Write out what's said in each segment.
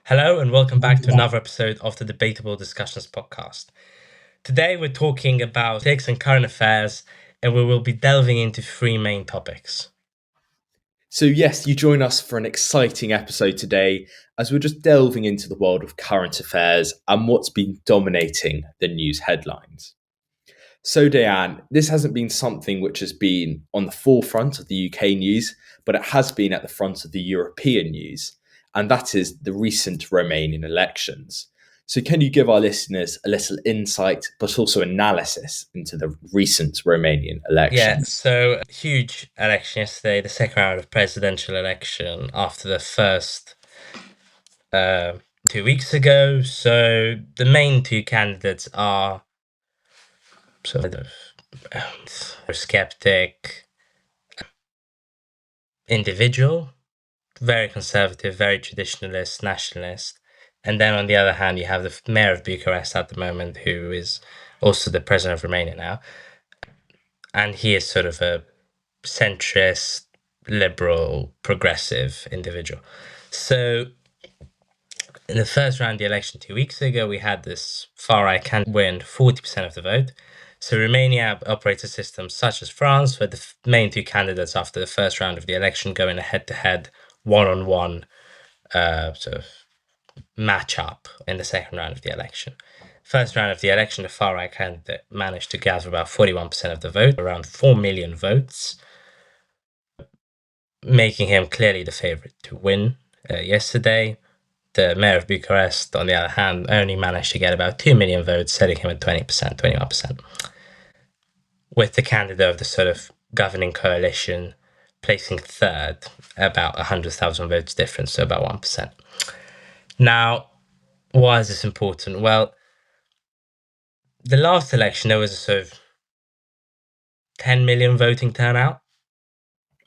Hello and welcome back to another episode of the Debatable Discussions podcast. Today we're talking about politics and current affairs, and we will be delving into three main topics. So, yes, you join us for an exciting episode today as we're just delving into the world of current affairs and what's been dominating the news headlines. So, Diane, this hasn't been something which has been on the forefront of the UK news, but it has been at the front of the European news, and that is the recent Romanian elections. So, can you give our listeners a little insight, but also analysis into the recent Romanian elections? So huge election yesterday, the second round of presidential election after the first 2 weeks ago. So the main two candidates are sort of skeptic individual, very conservative, very traditionalist, nationalist. And then on the other hand, you have the mayor of Bucharest at the moment, who is also the president of Romania now. And he is sort of a centrist, liberal, progressive individual. So in the first round of the election 2 weeks ago, we had this far-right candidate win 40% of the vote. So Romania operates a system such as France, where the main two candidates after the first round of the election go in a head-to-head, one-on-one sort of match-up in the second round of the election. First round of the election, the far-right candidate managed to gather about 41% of the vote, around 4 million votes, making him clearly the favorite to win yesterday. The mayor of Bucharest, on the other hand, only managed to get about 2 million votes, setting him at 20%, 21%. With the candidate of the sort of governing coalition placing third, about 100,000 votes difference, so about 1%. Now, why is this important? Well, the last election, there was a sort of 10 million voting turnout.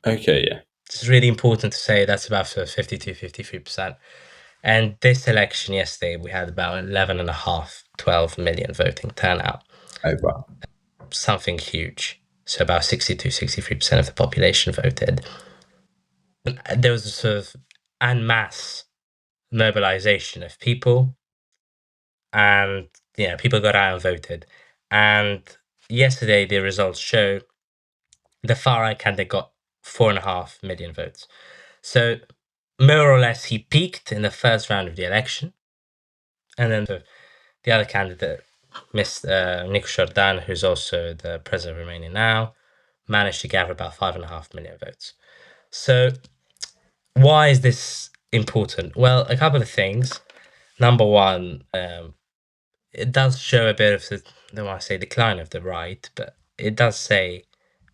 Okay, yeah. It's really important to say that's about sort of 52, 53%. And this election yesterday, we had about 11.5, 12 million voting turnout. Oh, wow. Something huge. So about 62, 63% of the population voted. There was a sort of en masse mobilization of people, and people got out and voted. And yesterday, the results show the far right candidate got 4.5 million votes. So more or less, he peaked in the first round of the election, and then the other candidate, Mr. Nico Jordan, who's also the president of Romania now, managed to gather about 5.5 million votes. So why is this important? Well, a couple of things. Number one, it does show a bit of the, I don't want to say decline of the right, but it does say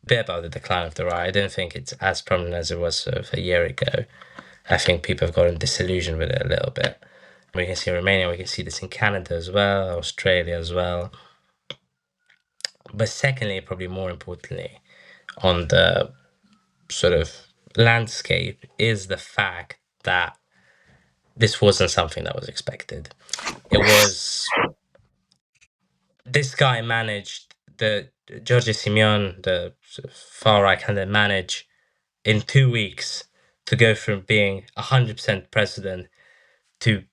a bit about the decline of the right. I don't think it's as prominent as it was sort of a year ago. I think people have gotten disillusioned with it a little bit. We can see in Romania, we can see this in Canada as well, Australia as well. But secondly, probably more importantly, on the sort of landscape is the fact that this wasn't something that was expected. It was, this guy managed, the George Simeon, the far right candidate, managed in 2 weeks to go from being 100% president to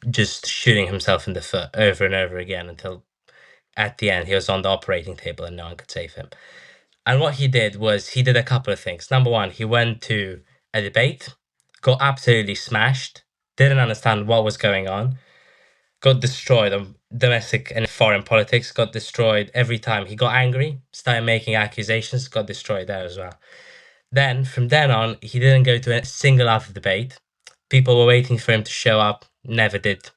just shooting himself in the foot over and over again until at the end he was on the operating table and no one could save him. And what he did was he did a couple of things. Number one, he went to a debate, got absolutely smashed, didn't understand what was going on, got destroyed on domestic and foreign politics, got destroyed every time he got angry, started making accusations, got destroyed there as well. Then, from then on, he didn't go to a single other debate. People were waiting for him to show up, never did.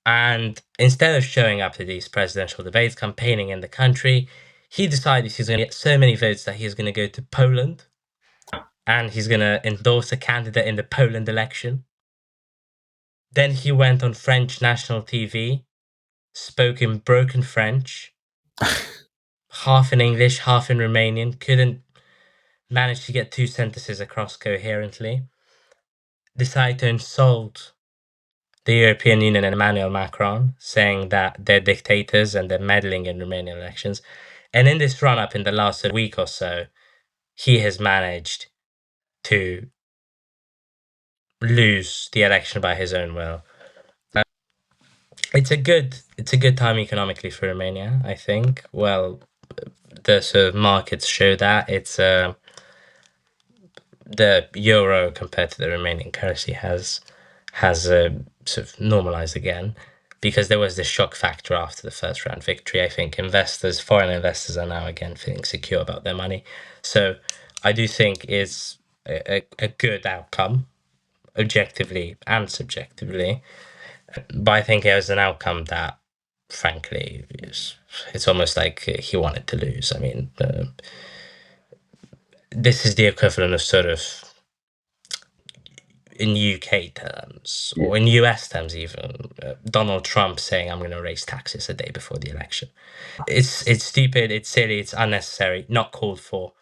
And instead of showing up to these presidential debates, campaigning in the country, he decided he's going to get so many votes that he's going to go to Poland and he's going to endorse a candidate in the Poland election. Then he went on French national TV, spoke in broken French, half in English, half in Romanian, couldn't manage to get two sentences across coherently, decided to insult the European Union and Emmanuel Macron, saying that they're dictators and they're meddling in Romanian elections. And in this run-up in the last week or so, he has managed to lose the election by his own will. It's a good time economically for Romania, I think. Well, the sort of markets show that the euro compared to the Romanian currency has sort of normalized again, because there was this shock factor after the first round victory. I think foreign investors are now again feeling secure about their money. So I do think it's a good outcome, objectively and subjectively. But I think it was an outcome that, frankly, it's almost like he wanted to lose. I mean, this is the equivalent of sort of, in UK terms Yeah. or in US terms even, Donald Trump saying I'm going to raise taxes a day before the election. It's stupid, it's silly, it's unnecessary, not called for.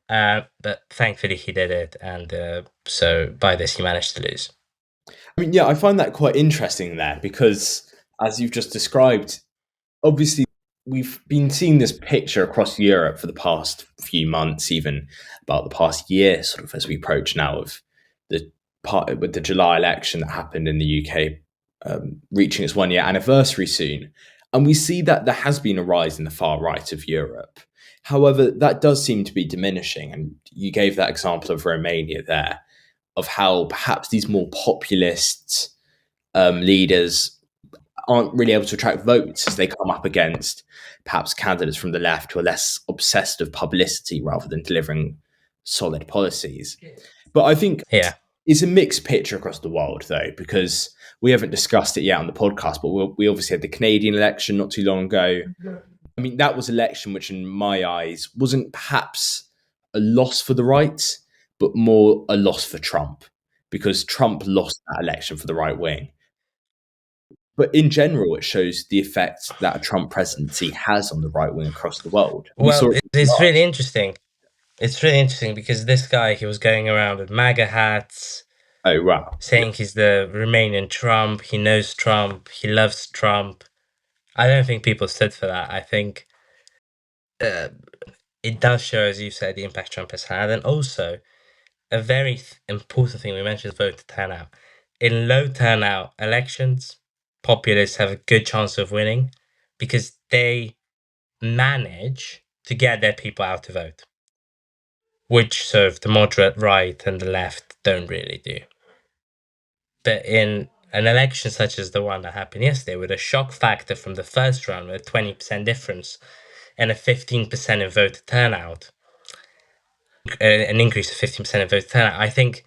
But thankfully he did it, and so by this he managed to lose. I mean, yeah, I find that quite interesting there because, as you've just described, obviously we've been seeing this picture across Europe for the past few months, even about the past year, sort of as we approach now of the part with the July election that happened in the UK, reaching its 1 year anniversary soon. And we see that there has been a rise in the far right of Europe. However, that does seem to be diminishing. And you gave that example of Romania there, of how perhaps these more populist leaders aren't really able to attract votes as they come up against perhaps candidates from the left who are less obsessed with publicity rather than delivering solid policies. But I think Yeah. it's a mixed picture across the world, though, because we haven't discussed it yet on the podcast, but we obviously had the Canadian election not too long ago. I mean, that was an election which, in my eyes, wasn't perhaps a loss for the right, but more a loss for Trump, because Trump lost that election for the right wing. But in general, it shows the effect that a Trump presidency has on the right wing across the world. We Well, saw it. it's really interesting. It's really interesting because this guy, he was going around with MAGA hats, Oh wow! saying he's the Romanian Trump, he knows Trump, he loves Trump. I don't think people stood for that. I think uh, it does show, as you said, the impact Trump has had. And also, a very important thing we mentioned is voter turnout. In low turnout elections, populists have a good chance of winning because they manage to get their people out to vote, which sort of the moderate right and the left don't really do. But in an election such as the one that happened yesterday, with a shock factor from the first round with a 20% difference and a 15% in voter turnout, an increase of 15% in voter turnout, I think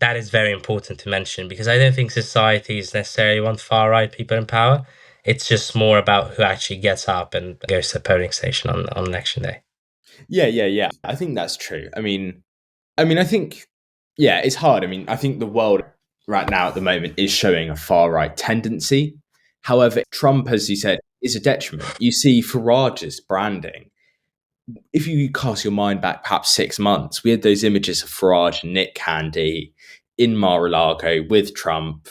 that is very important to mention, because I don't think societies necessarily want far right people in power. It's just more about who actually gets up and goes to the polling station on election day. Yeah. I think that's true. I think, yeah, it's hard. I mean, I think the world right now at the moment is showing a far right tendency. However, Trump, as you said, is a detriment. You see Farage's branding. If you cast your mind back perhaps 6 months, we had those images of Farage and Nick Candy in Mar-a-Lago with Trump.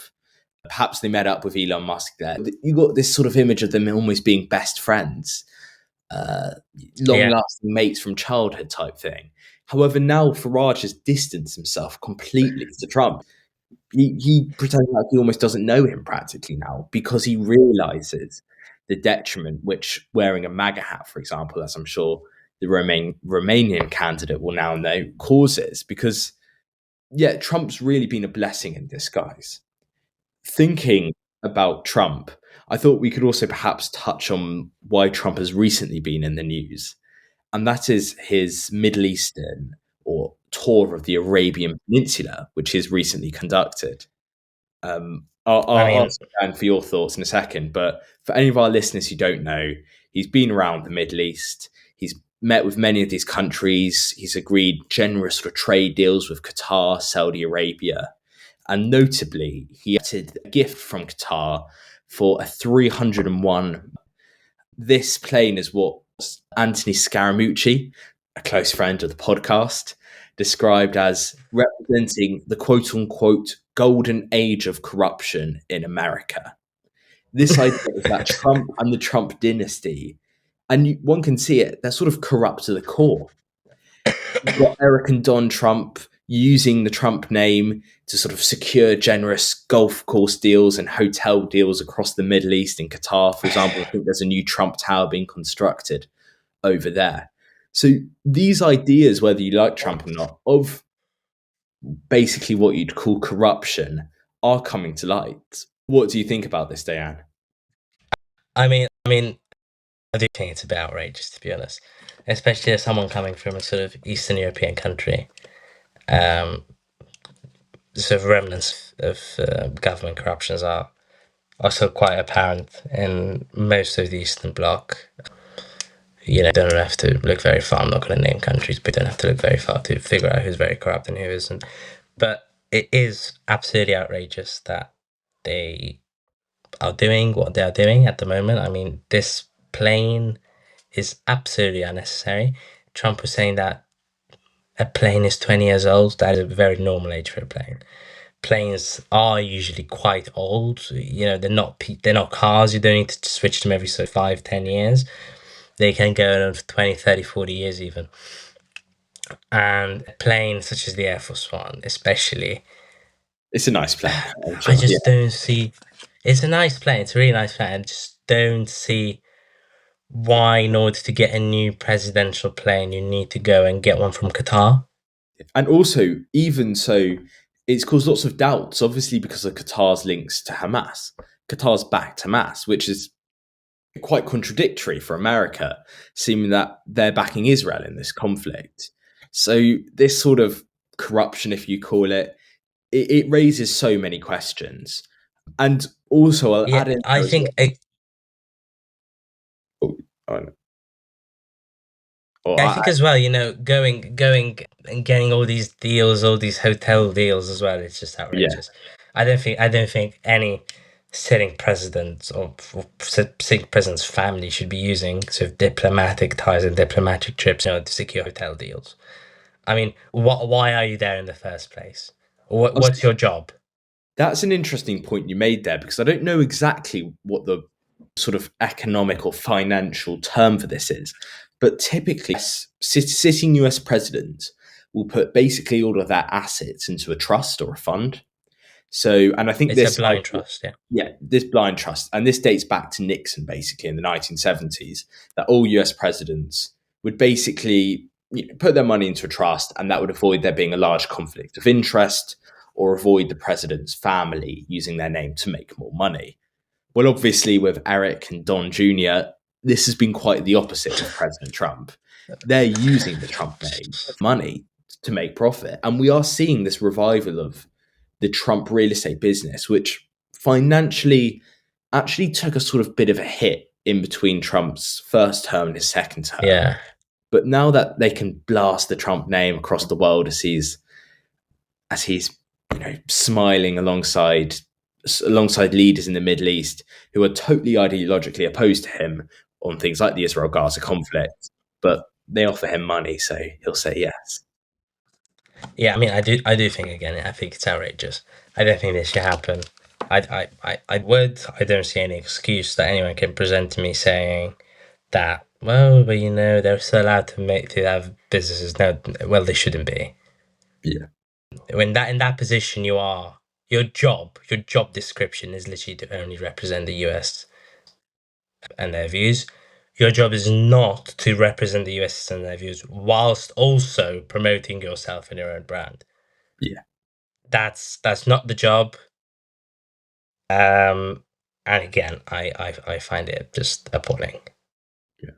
Perhaps they met up with Elon Musk there. You got this sort of image of them almost being best friends, uh, Yeah, long-lasting mates from childhood type thing. However, now Farage has distanced himself completely to Trump. He pretends like he almost doesn't know him practically now because he realizes the detriment which wearing a MAGA hat, for example, as I'm sure the Romanian candidate will now know, causes. Because, yeah, Trump's really been a blessing in disguise. Thinking about Trump, I thought we could also perhaps touch on why Trump has recently been in the news, and that is his Middle Eastern or tour of the Arabian Peninsula, which he's recently conducted. I I'll mean, ask Dan for your thoughts in a second, but for any of our listeners who don't know, he's been around the Middle East. He's met with many of these countries. He's agreed generous sort of trade deals with Qatar, Saudi Arabia, and notably, he accepted a gift from Qatar for a 301. This plane is what Anthony Scaramucci, a close friend of the podcast, described as representing the quote unquote golden age of corruption in America. This idea is that Trump and the Trump dynasty, and one can see it, they're sort of corrupt to the core. You've got Eric and Don Trump, using the Trump name to sort of secure generous golf course deals and hotel deals across the Middle East. In Qatar, for example, I think there's a new Trump Tower being constructed over there. So these ideas, whether you like Trump or not, of basically what you'd call corruption are coming to light. What do you think about this, Diane? I mean, I do think it's a bit outrageous, to be honest, especially as someone coming from a sort of Eastern European country. Um, the sort of remnants of government corruptions are also quite apparent in most of the Eastern Bloc. You know, don't have to look very far. I'm not going to name countries, but you don't have to look very far to figure out who's very corrupt and who isn't. But it is absolutely outrageous that they are doing what they are doing at the moment. I mean, this plane is absolutely unnecessary. Trump was saying that a plane is 20 years old. That is a very normal age for a plane. Planes are usually quite old. You know, they're not cars. You don't need to switch them every 5-10 years. They can go on for 20, 30, 40 years even. And planes such as the Air Force One, especially, It's a nice plane. I just don't see. It's a nice plane. It's a really nice plane. I just don't see why, in order to get a new presidential plane, you need to go and get one from Qatar. And also, even so, it's caused lots of doubts, obviously, because of Qatar's links to Hamas. Qatar's backed Hamas, which is quite contradictory for America, seeming that they're backing Israel in this conflict. So, this sort of corruption, if you call it, it raises so many questions. And also, I'll Yeah, add in I there as think well. Oh, or I think as well, you know, going and getting all these deals, all these hotel deals as well, it's just yeah, outrageous. I don't think any sitting president's family should be using sort of diplomatic ties and diplomatic trips, you know, to secure hotel deals. I mean, why are you there in the first place? What's your job? that's an interesting point you made there because I don't know exactly what the sort of economic or financial term for this is, but typically, sitting US president will put basically all of their assets into a trust or a fund. So, and I think It's a this blind idea, trust, yeah. yeah, this blind trust, and this dates back to Nixon basically in the 1970s, that all US presidents would basically put their money into a trust, and that would avoid there being a large conflict of interest or avoid the president's family using their name to make more money. Well, obviously, with Eric and Don Jr., this has been quite the opposite with President Trump. They're using the Trump name, money, to make profit. And we are seeing this revival of the Trump real estate business, which financially actually took a sort of bit of a hit in between Trump's first term and his second term. Yeah. But now that they can blast the Trump name across the world as he's smiling alongside leaders in the Middle East who are totally ideologically opposed to him on things like the Israel-Gaza conflict, but they offer him money, so he'll say yes. Yeah, I mean, I do think, again, I think it's outrageous. I don't think this should happen. I don't see any excuse that anyone can present to me saying that, well, but you know, they're still allowed to have businesses. No, well, they shouldn't be. Yeah, When that in that position, your job description is literally to only represent the US and their views. Your job is not to represent the US and their views whilst also promoting yourself and your own brand. yeah, That's not the job. Um, and again, I find it just appalling. yeah.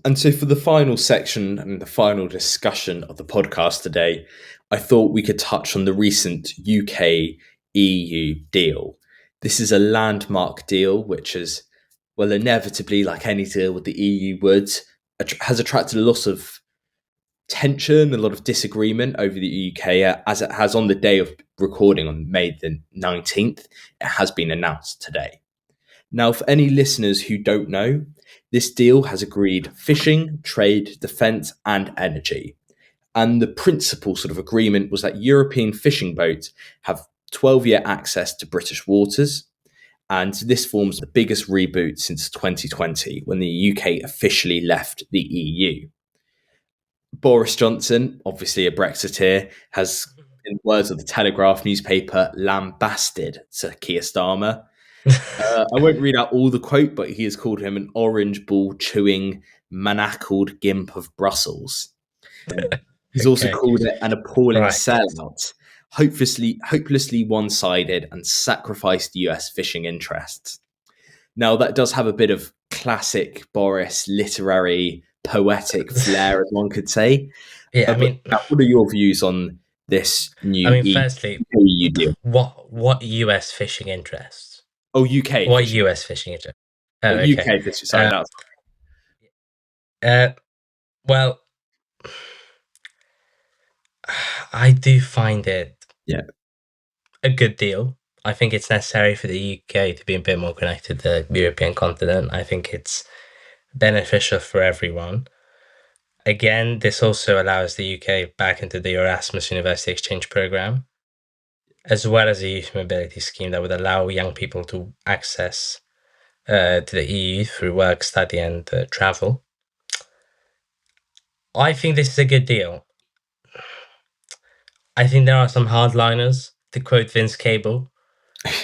And so, for the final section and the final discussion of the podcast today, I thought we could touch on the recent UK EU deal. This is a landmark deal, which is, well, inevitably, like any deal with the EU would, has attracted a lot of tension, a lot of disagreement over the UK, as it has on the day of recording on May the 19th. It has been announced today. Now, for any listeners who don't know, this deal has agreed fishing, trade, defence, and energy. And the principal sort of agreement was that European fishing boats have 12-year access to British waters. And this forms the biggest reboot since 2020, when the UK officially left the EU. Boris Johnson, obviously a Brexiteer, has, in words of the Telegraph newspaper, lambasted Sir Keir Starmer. I won't read out all the quote, but he has called him an orange ball chewing, manacled gimp of Brussels. He's also Okay. called it an appalling Right. sellout, hopelessly one sided, and sacrificed US fishing interests. Now, that does have a bit of classic Boris literary, poetic flair, as one could say. Yeah, But what are your views on this I new mean, firstly, EU deal? what US fishing interests? Oh, UK What fishing. US fishing interests? Oh, okay. UK fishing. Sorry, Uh, that's uh, well, I do find it yeah. a good deal. I think it's necessary for the UK to be a bit more connected to the European continent. I think it's beneficial for everyone. Again, this also allows the UK back into the Erasmus University Exchange Program, as well as a youth mobility scheme that would allow young people to access to the EU through work, study, and travel. I think this is a good deal. I think there are some hardliners, to quote Vince Cable,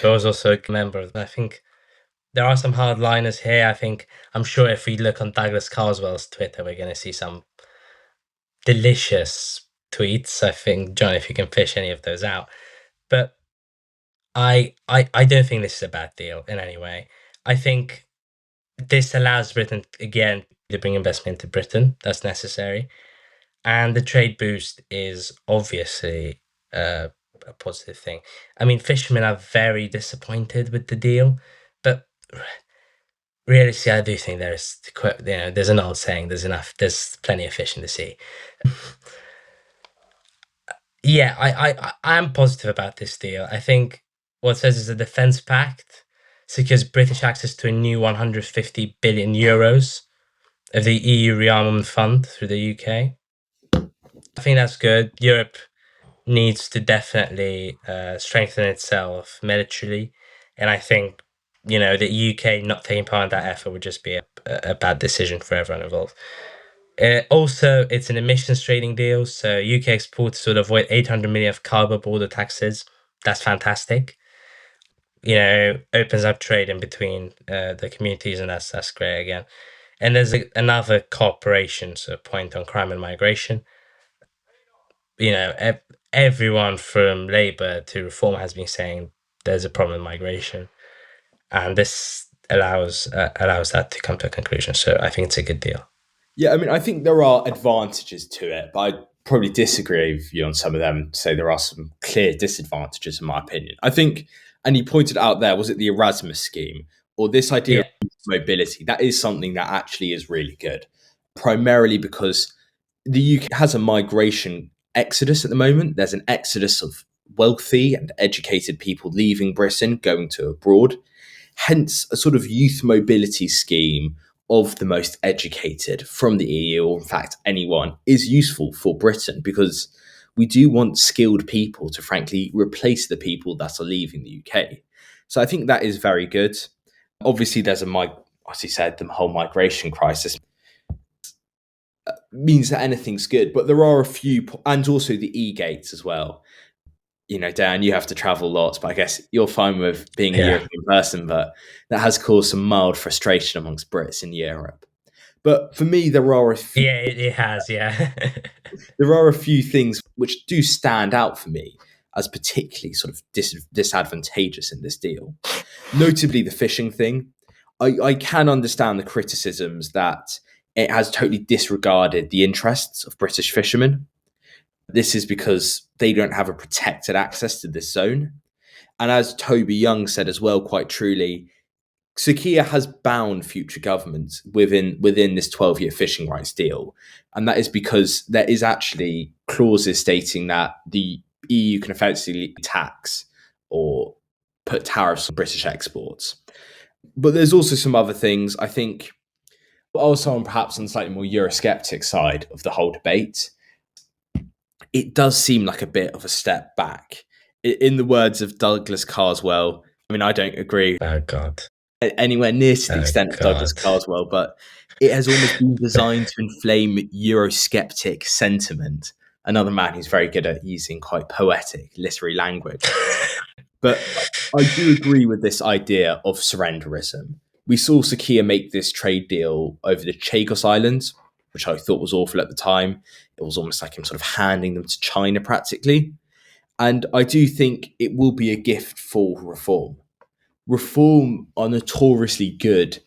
who was also a member of. I think there are some hardliners here. I'm sure if we look on Douglas Carswell's Twitter, we're going to see some delicious tweets. I think, John, if you can fish any of those out. But I don't think this is a bad deal in any way. I think this allows Britain, again, to bring investment into Britain. That's necessary. And the trade boost is obviously a positive thing. I mean, fishermen are very disappointed with the deal, but realistically, I do think there's an old saying: there's plenty of fish in the sea. Yeah, I'm positive about this deal. I think what it says is a defence pact secures British access to a new 150 billion euros of the EU rearmament fund through the UK. I think that's good. Europe needs to definitely strengthen itself militarily, and I think the UK not taking part in that effort would just be a bad decision for everyone involved. Also, it's an emissions trading deal, so UK exporters would avoid 800 million of carbon border taxes. That's fantastic. Opens up trade in between the communities, and that's great again. And there's another cooperation point on crime and migration. Everyone from Labour to Reform has been saying there's a problem with migration, and this allows that to come to a conclusion. So I think it's a good deal. Yeah, I mean, I think there are advantages to it, but I'd probably disagree with you on some of them and say there are some clear disadvantages, in my opinion. I think, and you pointed out there, was it the Erasmus scheme or this idea Yeah, of mobility? That is something that actually is really good, primarily because the UK has a migration exodus at the moment. There's an exodus of wealthy and educated people leaving Britain, going to abroad. Hence, a sort of youth mobility scheme of the most educated from the EU, or in fact, anyone, is useful for Britain because we do want skilled people to frankly replace the people that are leaving the UK. So I think that is very good. Obviously, as you said, the whole migration crisis means that anything's good, but there are a few, and also the e-gates as well. Dan, you have to travel lots, but I guess you're fine with being a yeah, European person, but that has caused some mild frustration amongst Brits in Europe. But for me, yeah. It has, yeah. there are a few things which do stand out for me as particularly sort of disadvantageous in this deal. Notably, the fishing thing. I can understand the criticisms that it has totally disregarded the interests of British fishermen. This is because they don't have a protected access to this zone. And as Toby Young said as well, quite truly, Sukiya has bound future governments within this 12-year fishing rights deal. And that is because there is actually clauses stating that the EU can effectively tax or put tariffs on British exports. But there's also some other things, I think, also on perhaps on the slightly more Eurosceptic side of the whole debate. It does seem like a bit of a step back. In the words of Douglas Carswell, I mean, I don't agree Oh God. anywhere near to the Oh extent of Douglas God. Carswell, but it has almost been designed to inflame Eurosceptic sentiment. Another man who's very good at using quite poetic literary language. But I do agree with this idea of surrenderism. We saw Sakia make this trade deal over the Chagos Islands, which I thought was awful at the time. It was almost like him sort of handing them to China practically. And I do think it will be a gift for reform. Reform are notoriously good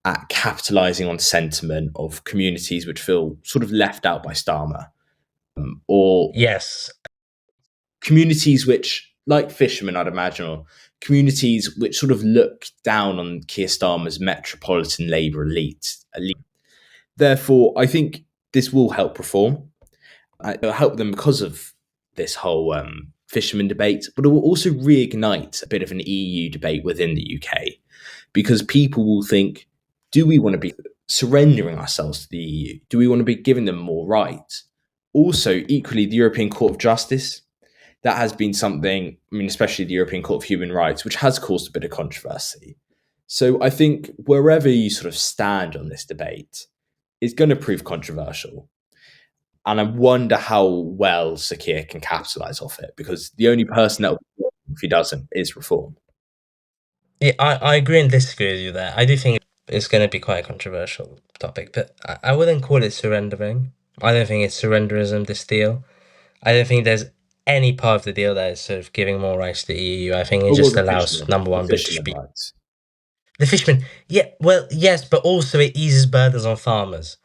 at capitalizing on sentiment of communities which feel sort of left out by Starmer, or Yes, communities which, like fishermen, I'd imagine, or communities which sort of look down on Keir Starmer's metropolitan Labour elite. Therefore, I think this will help reform. It'll help them because of this whole fisherman debate, but it will also reignite a bit of an EU debate within the UK because people will think, do we want to be surrendering ourselves to the EU? Do we want to be giving them more rights? Also, equally, the European Court of Justice, that has been something, I mean, especially the European Court of Human Rights, which has caused a bit of controversy. So I think wherever you sort of stand on this debate is going to prove controversial. And I wonder how well Sakir can capitalize off it because the only person that will, if he doesn't, is reform. yeah, I agree and disagree with you there. I do think it's going to be quite a controversial topic, but I wouldn't call it surrendering. I don't think it's surrenderism, this deal. I don't think there's any part of the deal that is sort of giving more rights to the EU. I think it Oh, well, just allows, number the one, British fisherman people. rights. The fishermen, yeah, well, yes, but also it eases burdens on farmers.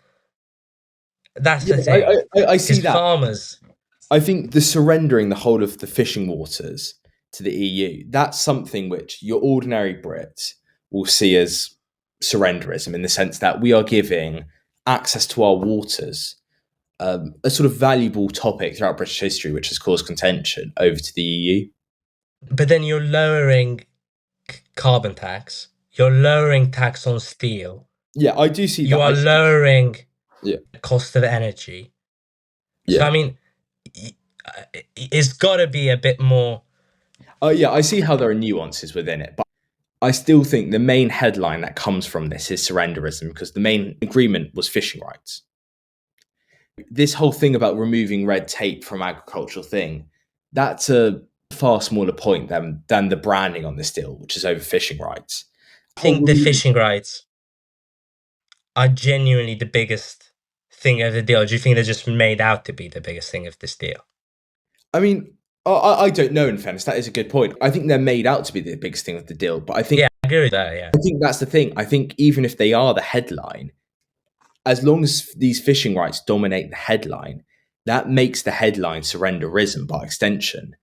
That's Yeah, the thing. I see Because that. farmers, I think the surrendering the whole of the fishing waters to the EU, that's something which your ordinary Brit will see as surrenderism in the sense that we are giving access to our waters, a sort of valuable topic throughout British history, which has caused contention over to the EU. but then you're lowering carbon tax, you're lowering tax on steel, Yeah, I do see you that. are lowering Yeah, the cost of energy. So, yeah. I mean, it's got to be a bit more. Oh, yeah, I see how there are nuances within it, but I still think the main headline that comes from this is surrenderism because the main agreement was fishing rights. This whole thing about removing red tape from agricultural thing, that's a far smaller point than the branding on this deal, which is over fishing rights. I think the fishing rights are genuinely the biggest thing of the deal. Do you think they're just made out to be the biggest thing of this deal? I mean, I don't know. In fairness, that is a good point. I think they're made out to be the biggest thing of the deal, but Yeah, I agree with that. Yeah. I think that's the thing. I think even if they are the headline, as long as these fishing rights dominate the headline, that makes the headline surrenderism by extension.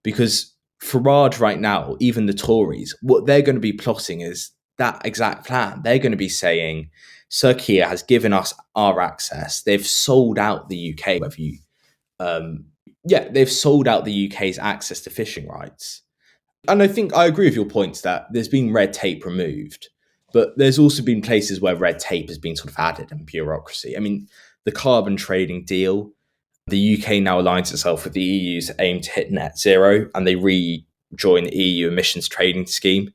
Because Farage right now, even the Tories, what they're going to be plotting is that exact plan. They're going to be saying, Sir Keir has given us our access. They've sold out the UK. Whether you, they've sold out the UK's access to fishing rights. And I think I agree with your points that there's been red tape removed, but there's also been places where red tape has been sort of added and bureaucracy. I mean, the carbon trading deal, the UK now aligns itself with the EU's aim to hit net zero and they rejoin the EU emissions trading scheme.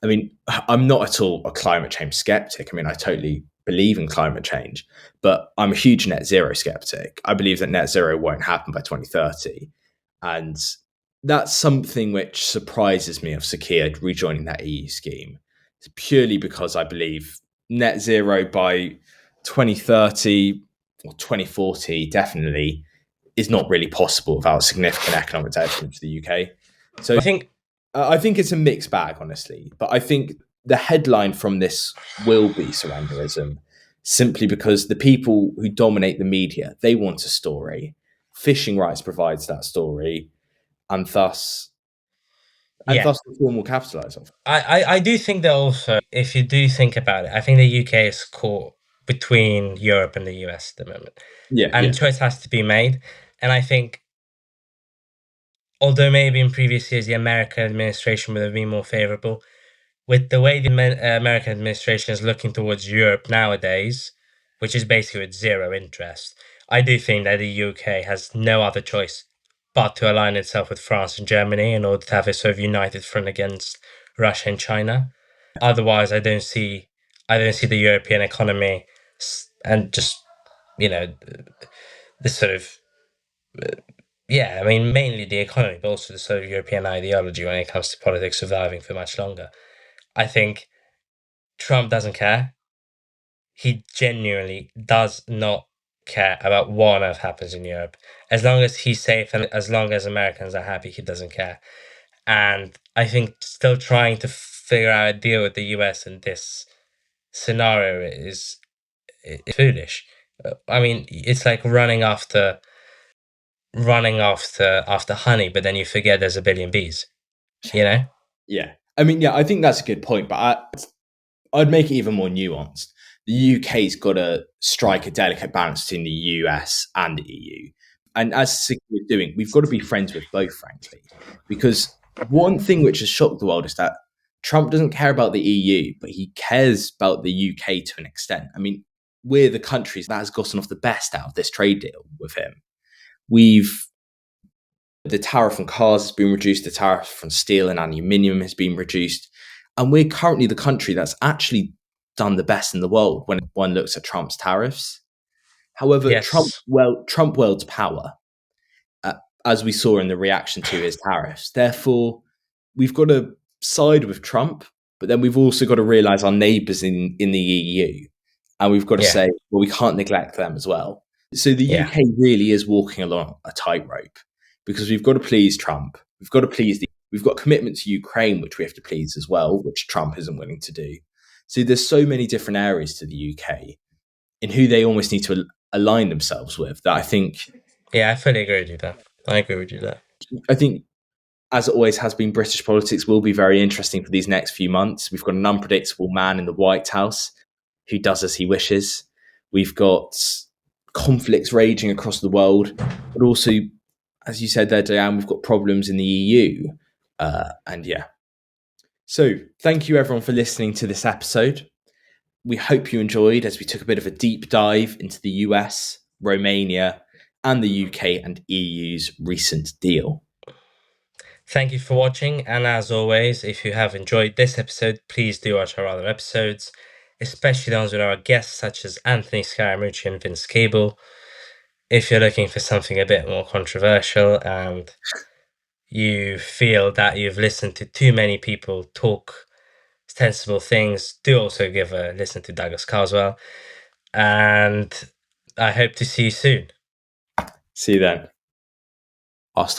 I mean, I'm not at all a climate change skeptic. I mean, I totally believe in climate change, but I'm a huge net zero skeptic. I believe that net zero won't happen by 2030. And that's something which surprises me of Sakir rejoining that EU scheme. It's purely because I believe net zero by 2030 or 2040 definitely is not really possible without significant economic detriment to the UK. So I think I think it's a mixed bag, honestly. But I think the headline from this will be surrenderism, simply because the people who dominate the media, they want a story. Fishing rights provides that story, and thus yeah. the form will capitalise off. I do think that also, if you do think about it, I think the UK is caught between Europe and the US at the moment. Yeah, And yeah, choice has to be made. And I think, although maybe in previous years the American administration would have been more favorable, with the way the American administration is looking towards Europe nowadays, which is basically with zero interest, I do think that the UK has no other choice but to align itself with France and Germany in order to have a sort of united front against Russia and China. Otherwise, I don't see the European economy and just, you know, this sort of, yeah, I mean, mainly the economy, but also the sort of European ideology when it comes to politics surviving for much longer. I think Trump doesn't care. He genuinely does not care about what on earth happens in Europe. As long as he's safe and as long as Americans are happy, he doesn't care. And I think still trying to figure out a deal with the US in this scenario is foolish. I mean, it's like running after honey, but then you forget there's a billion bees. You know? Yeah. I mean, yeah, I think that's a good point, but I'd make it even more nuanced. The UK's got to strike a delicate balance between the US and the EU. And as we're doing, we've got to be friends with both, frankly. Because one thing which has shocked the world is that Trump doesn't care about the EU, but he cares about the UK to an extent. I mean, we're the countries that has gotten off the best out of this trade deal with him. The tariff on cars has been reduced, the tariff on steel and aluminium has been reduced. And we're currently the country that's actually done the best in the world when one looks at Trump's tariffs. However, Yes. Trump wields power, uh, as we saw in the reaction to his tariffs. Therefore, we've got to side with Trump, but then we've also got to realize our neighbors in the EU. And we've got to Yeah. say, well, we can't neglect them as well. So the Yeah. UK really is walking along a tightrope because we've got to please Trump. We've got commitment to Ukraine, which we have to please as well, which Trump isn't willing to do. So there's so many different areas to the UK in who they almost need to align themselves with that Yeah, I fully agree with you there. I agree with you there. I think as it always has been, British politics will be very interesting for these next few months. We've got an unpredictable man in the White House who does as he wishes. We've got conflicts raging across the world, but also, as you said there, Diane, we've got problems in the EU. And yeah. So thank you everyone for listening to this episode. We hope you enjoyed as we took a bit of a deep dive into the US, Romania, and the UK and EU's recent deal. Thank you for watching, and as always, if you have enjoyed this episode, please do watch our other episodes, especially the ones with our guests such as Anthony Scaramucci and Vince Cable. If you're looking for something a bit more controversial and you feel that you've listened to too many people talk sensible things, do also give a listen to Douglas Carswell. And I hope to see you soon. See you then. Hasta